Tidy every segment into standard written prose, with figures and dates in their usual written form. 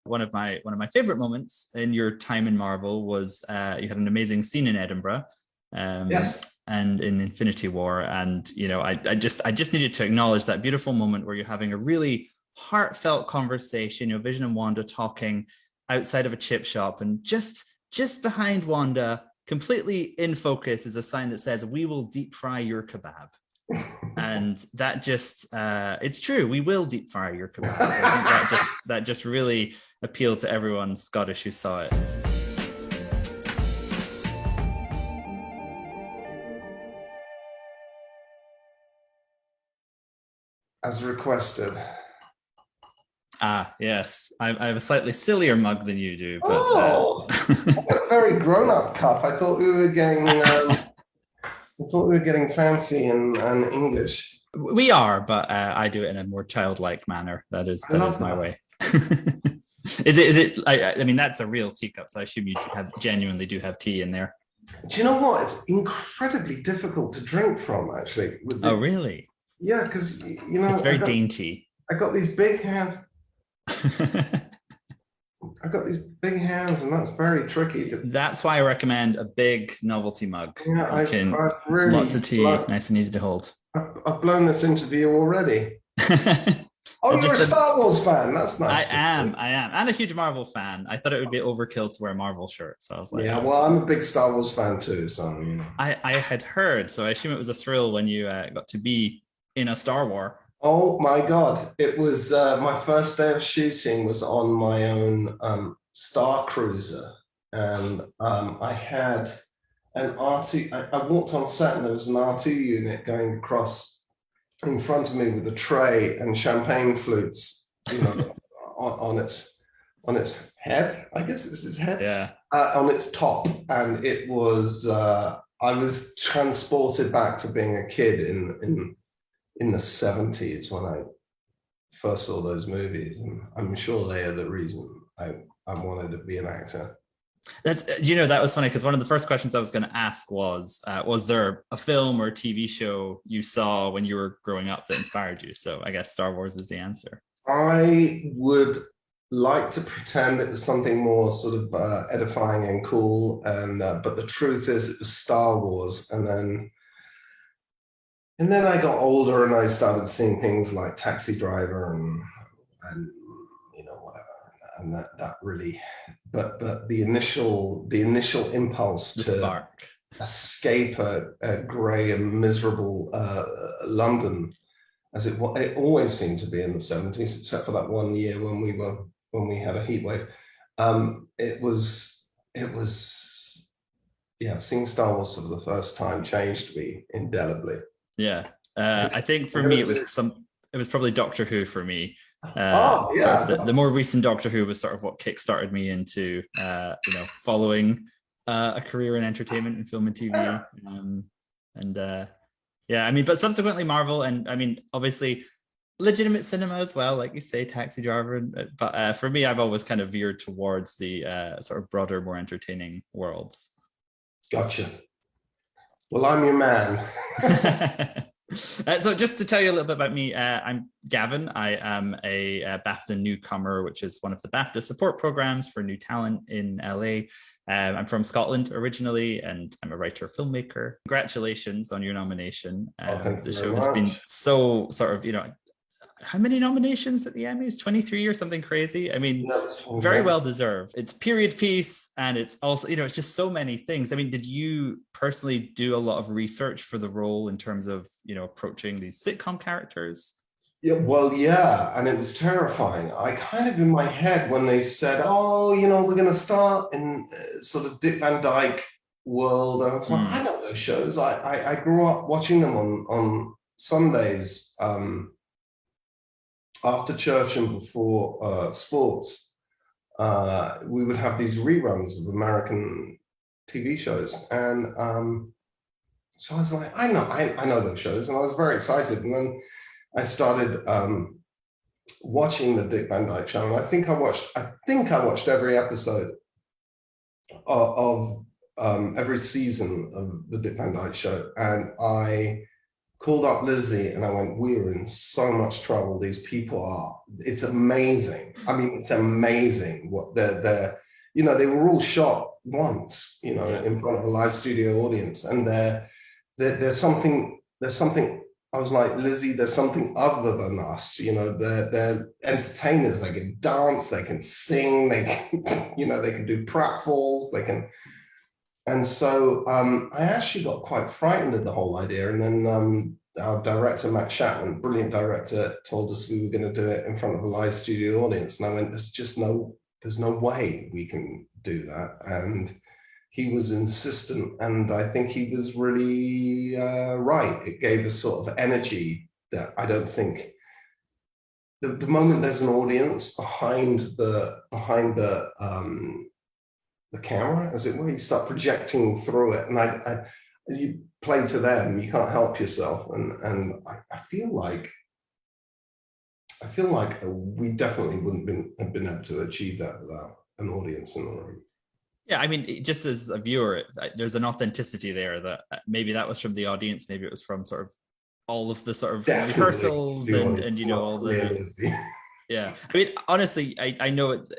One of my favorite moments in your time in Marvel was you had an amazing scene in Edinburgh. Yes. And in Infinity War. And, I just needed to acknowledge that beautiful moment where you're having a really heartfelt conversation, Vision and Wanda talking outside of a chip shop. And just behind Wanda, completely in focus, is a sign that says, "We will deep fry your kebab." And that just, it's true. We will deep fry your kebab. So I think that just really appealed to everyone Scottish who saw it. As requested. Ah, yes. I have a slightly sillier mug than you do, but A very grown-up cup. I thought we were getting fancy and English. We are, but I do it in a more childlike manner. That is my way. Is it? I mean, that's a real teacup, so I assume you genuinely do have tea in there. Do you know what? It's incredibly difficult to drink from, actually. Oh, really? Yeah, because it's very dainty. I got these big hands. I got these big hands, and that's very tricky. That's why I recommend a big novelty mug. Yeah, I've really lots of tea, nice and easy to hold. I've blown this interview already. Oh, you're a Star Wars fan. That's nice. I am, and a huge Marvel fan. I thought it would be overkill to wear a Marvel shirt, so I was like, yeah. Well, I'm a big Star Wars fan too, so I had heard, so I assume it was a thrill when you got to be in a Star War. Oh my God. It was my first day of shooting was on my own Star Cruiser. And I had an R2, I walked on set and there was an R2 unit going across in front of me with a tray and champagne flutes, on its head. I guess it's its head. Yeah. On its top. And it was, I was transported back to being a kid in the 70s when I first saw those movies, and I'm sure they are the reason I wanted to be an actor. That was funny because one of the first questions I was going to ask was there a film or a TV show you saw when you were growing up that inspired you? So I guess Star Wars is the answer. I would like to pretend it was something more sort of edifying and cool, and but the truth is it was Star Wars, and then I got older and I started seeing things like Taxi Driver and whatever, and that really, but the initial impulse to spark. Escape a grey and miserable London, as it always seemed to be in the 70s, except for that one year when we had a heat wave. It was seeing Star Wars for the first time changed me indelibly. Yeah, I think for me it was probably Doctor Who for me. Yeah. The more recent Doctor Who was sort of what kickstarted me into following a career in entertainment and film and TV. But subsequently Marvel, and I mean obviously legitimate cinema as well, like you say, Taxi Driver. But for me, I've always kind of veered towards the sort of broader, more entertaining worlds. Gotcha. Well, I'm your man. So just to tell you a little bit about me, I'm Gavin. I am a BAFTA Newcomer, which is one of the BAFTA support programs for new talent in LA. I'm from Scotland originally, and I'm a writer, filmmaker. Congratulations on your nomination. The show has been so sort of, how many nominations at the Emmys? 23 or something crazy. I mean, very well deserved. It's period piece, and it's also, it's just so many things. I mean, did you personally do a lot of research for the role in terms of, approaching these sitcom characters? Yeah, well, yeah, and it was terrifying. I kind of in my head when they said, we're going to start in sort of Dick Van Dyke world. I was like, I know those shows. I grew up watching them on Sundays. After church and before sports, we would have these reruns of American TV shows, and so I was like, I know those shows, and I was very excited. And then I started watching the Dick Van Dyke Show, and I think I watched every episode of every season of the Dick Van Dyke Show, and I called up Lizzie and I went, we're in so much trouble. These people are, it's amazing. I mean, it's amazing what they're you know, they were all shot once, you know, in front of a live studio audience. And there's something, I was like, Lizzie, there's something other than us, you know, they're entertainers. They can dance, they can sing, they can, you know, they can do pratfalls, they can. And so I actually got quite frightened of the whole idea. And then our director, Matt Chapman, brilliant director, told us we were going to do it in front of a live studio audience. And I went, there's no way we can do that. And he was insistent. And I think he was really right. It gave us sort of energy that I don't think, the moment there's an audience behind the camera, as it were, you start projecting through it, and you play to them. You can't help yourself, and I feel like we definitely wouldn't have been able to achieve that without an audience in the room. Yeah, I mean, just as a viewer, there's an authenticity there that maybe that was from the audience, maybe it was from sort of all of the sort of definitely rehearsals and you know all the. Yeah, I mean, honestly, I know it's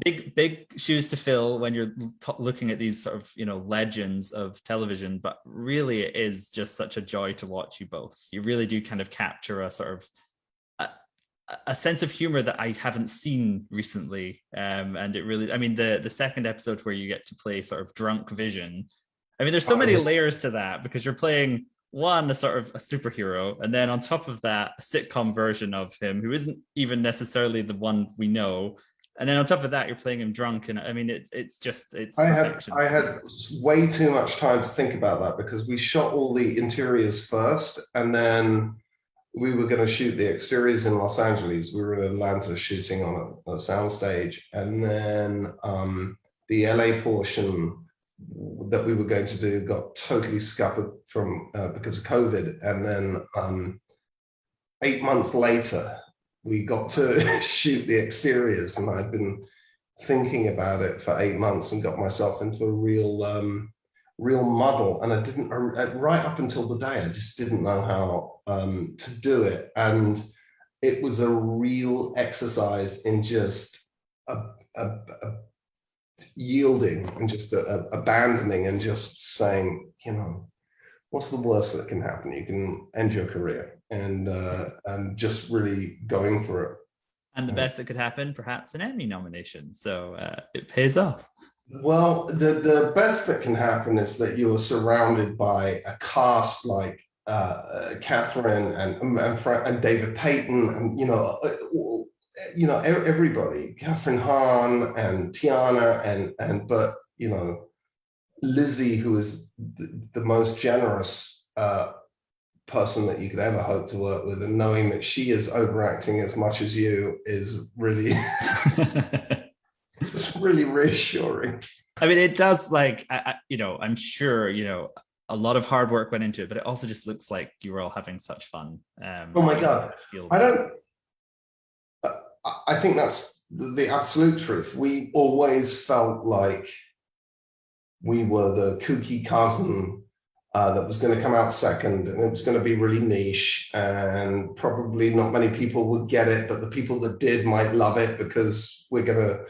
big shoes to fill when you're looking at these sort of, you know, legends of television, but really it is just such a joy to watch you both. You really do kind of capture a sort of a sense of humor that I haven't seen recently, and it really, I mean, the second episode where you get to play sort of drunk Vision, I mean, there's so many layers to that, because you're playing a sort of a superhero, and then on top of that, a sitcom version of him who isn't even necessarily the one we know. And then on top of that, you're playing him drunk. And I mean, it's perfection. I had way too much time to think about that, because we shot all the interiors first, and then we were going to shoot the exteriors in Los Angeles. We were in Atlanta shooting on a soundstage. And then the LA portion that we were going to do got totally scuppered from because of COVID. And then 8 months later, we got to shoot the exteriors, and I'd been thinking about it for 8 months and got myself into a real muddle. And I didn't, right up until the day, I just didn't know how to do it. And it was a real exercise in just yielding and just abandoning and just saying, you know, what's the worst that can happen? You can end your career, and just really going for it. And the best that could happen, perhaps an Emmy nomination. So it pays off. Well, the best that can happen is that you are surrounded by a cast like Catherine and David Payton, and you know everybody, Catherine Hahn and Tiana, and but you know, Lizzie, who is the most generous person that you could ever hope to work with, and knowing that she is overacting as much as you is really it's really reassuring. I mean, it does, like, you know, I'm sure, you know, a lot of hard work went into it, but it also just looks like you were all having such fun. Oh my God. I think that's the absolute truth. We always felt like we were the kooky cousin that was going to come out second, and it was going to be really niche, and probably not many people would get it, but the people that did might love it because we're gonna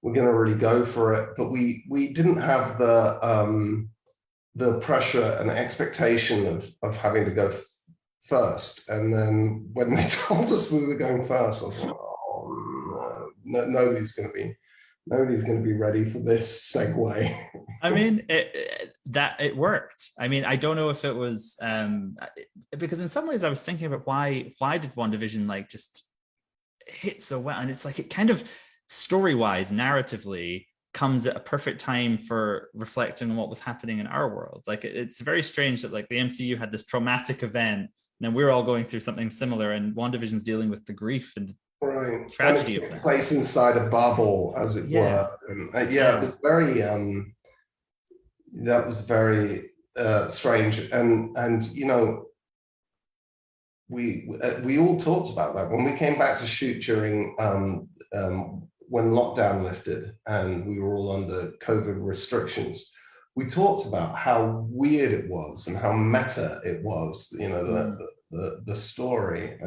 really go for it. But we didn't have the pressure and expectation of having to go first. And then when they told us we were going first, I was like, oh, no, nobody's going to be ready for this segue. I mean, it worked. I mean, I don't know if it was because in some ways I was thinking about why did WandaVision like just hit so well, and it's like it kind of story-wise, narratively, comes at a perfect time for reflecting on what was happening in our world. Like it's very strange that like the MCU had this traumatic event, and then we're all going through something similar, and WandaVision's dealing with the grief and tragedy of that. Place inside a bubble, as it were. And it was very that was very strange, and you know, we all talked about that when we came back to shoot during when lockdown lifted and we were all under COVID restrictions. we talked about how weird it was and how meta it was, the story.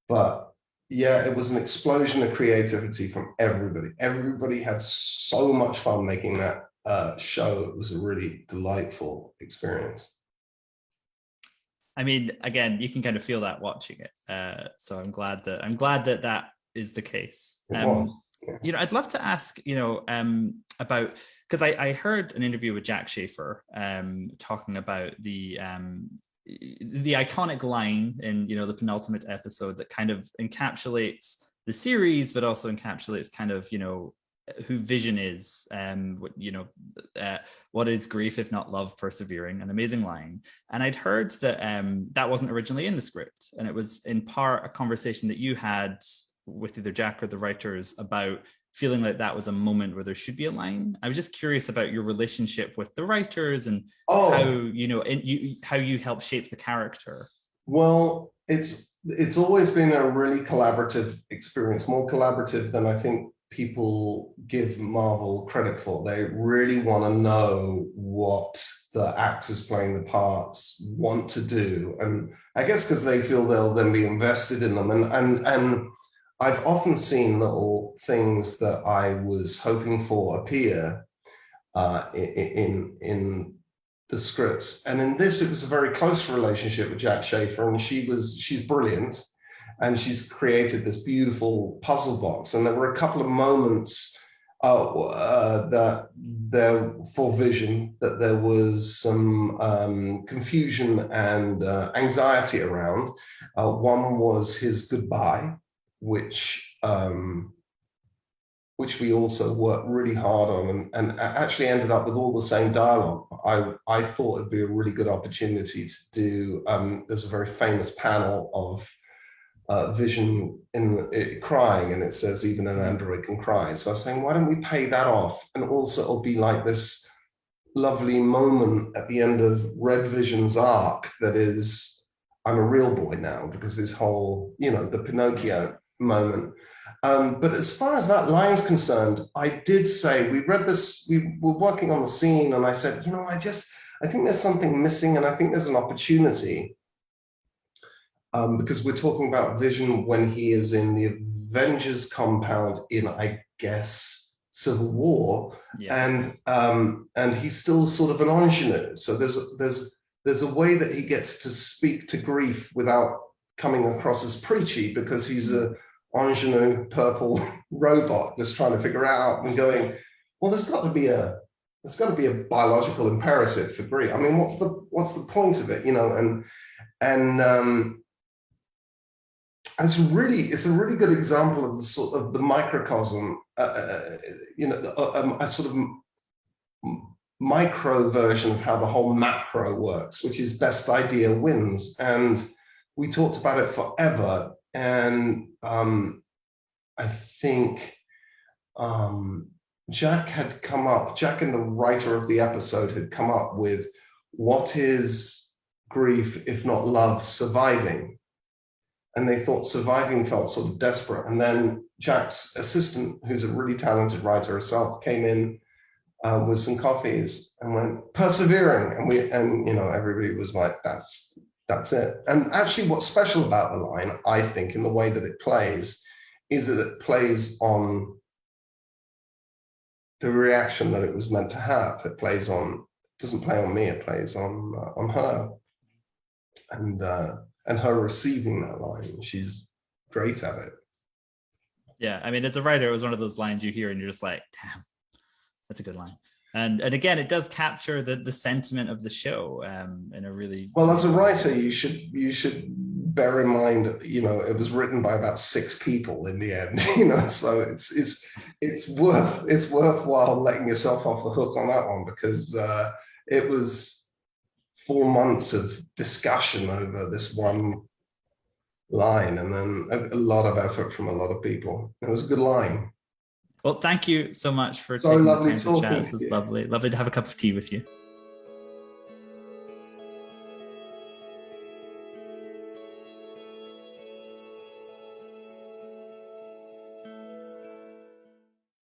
But yeah, it was an explosion of creativity from everybody. Everybody had so much fun making that show. It was a really delightful experience. I mean, again, you can kind of feel that watching it. So I'm glad that that is the case. It was. Yeah. I'd love to ask, about, because I heard an interview with Jack Schaefer talking about the iconic line in, the penultimate episode that kind of encapsulates the series, but also encapsulates kind of, who Vision is, what is grief if not love persevering, an amazing line. And I'd heard that that wasn't originally in the script, and it was in part a conversation that you had with either Jack or the writers about feeling like that was a moment where there should be a line. I was just curious about your relationship with the writers and how you help shape the character. Well, it's always been a really collaborative experience, more collaborative than I think people give Marvel credit for. They really want to know what the actors playing the parts want to do, and I guess because they feel they'll then be invested in them. And I've often seen little things that I was hoping for appear in the scripts, and in this it was a very close relationship with Jack Schaefer, and she's brilliant. And she's created this beautiful puzzle box. And there were a couple of moments that there for Vision that there was some confusion and anxiety around. One was his goodbye, which we also worked really hard on, and actually ended up with all the same dialogue. I thought it'd be a really good opportunity to do. There's a very famous panel of Vision crying, and it says even an android can cry. So I was saying, why don't we pay that off, and also it'll be like this lovely moment at the end of Red Vision's arc that is, I'm a real boy now, because this whole, the Pinocchio moment. But as far as that line's concerned, I did say, we read this, we were working on the scene, and I said, I think there's something missing, and I think there's an opportunity. Because we're talking about Vision when he is in the Avengers compound in, I guess, Civil War, and he's still sort of an ingenue. So there's a way that he gets to speak to grief without coming across as preachy, because he's a ingenue purple robot just trying to figure it out and going, well, there's got to be a biological imperative for grief. I mean, what's the point of it, and it's a really good example of the sort of the microcosm, a sort of micro version of how the whole macro works, which is best idea wins. And we talked about it forever. And I think Jack and the writer of the episode had come up with, what is grief if not love surviving? And they thought surviving felt sort of desperate. And then Jack's assistant, who's a really talented writer herself, came in with some coffees and went, persevering. And everybody was like, that's it. And actually what's special about the line, I think, in the way that it plays, is that it plays on the reaction that it was meant to have. It doesn't play on me, it plays on her. And her receiving that line, she's great at it. Yeah, I mean, as a writer, it was one of those lines you hear and you're just like, damn, that's a good line. And again, it does capture the sentiment of the show in a really well. As a writer, you should bear in mind, it was written by about 6 people in the end. So it's worthwhile letting yourself off the hook on that one, because it was 4 months of discussion over this one line, and then a lot of effort from a lot of people. It was a good line. Well, thank you so much for taking the time to chat. This was lovely. Lovely to have a cup of tea with you.